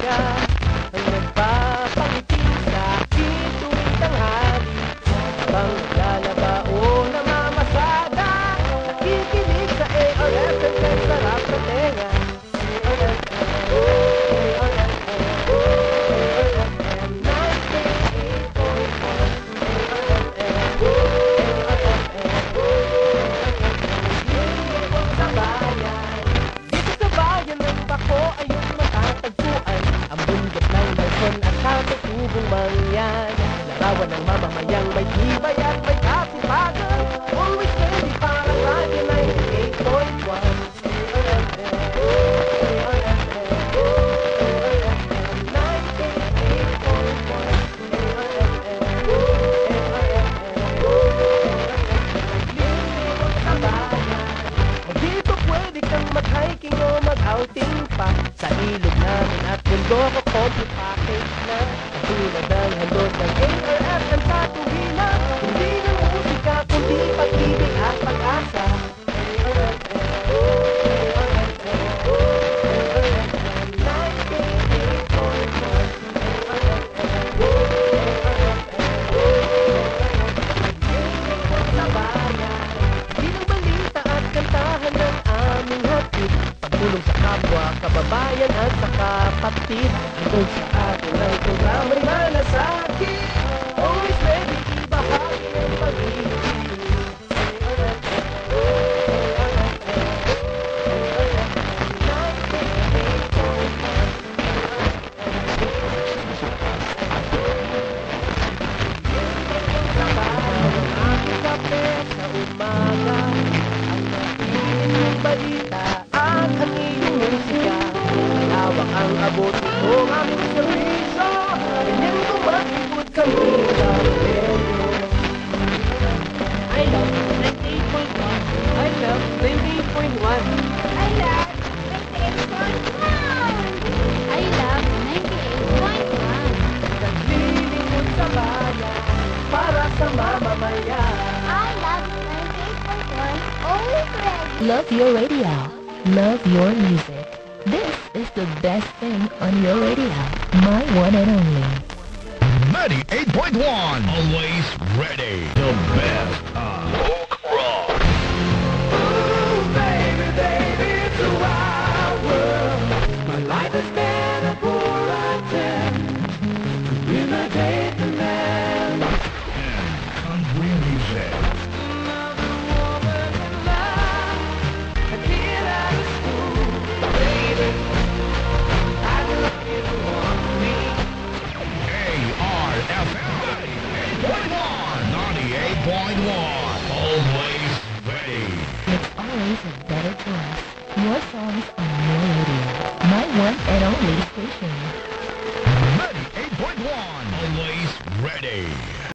musika ang nagpapangiti sa akin tuwing tanghali. Habang naglalaba o namamasada, nakikinig sa ARFM kay sarap sa tenga. Katutubong mangyan, larawan ng mamamayang may tibay at may kasipagan. Always ready para radyo 98.1. Dito pwede kang mag-hiking o mag-outing pa sa ilog namin at mundo ko complete package na. Tulad ng handog ng ARFM sa tuwina, hindi ng musika kundi pag-ibig at pag-asa. Bilang balita at kantahan ng aming hatid, pagtulong sa kapwa, kababayan at sa kapatid. Hanggang sa atin ang programa rin malasakit. Always ready, ibahagi ng pag-ibig. Sa umaga, ang nakikinig balita at ang iyong musika. Malawak ang abot ng aming servisyo. Ganyan kumakibot kami sa radio. I love 98.1. I love 98.1. I love 98.1. I love 98.1. Naglilingkod sa bayan para sa mamamayan. I love 98.1. Always ready. Love your radio. Love your music. This is the best thing on your radio. My one and only. 98.1. Always ready. The best of folk rock. Ooh, baby, baby, it's a wild world. My life has been a poor attempt to imitate the man. Country music. Another woman in love, a kid out of school. Baby, I love you want me. ARFM 98.1. Always ready. It's always a better choice. Your songs on your radio. My one and only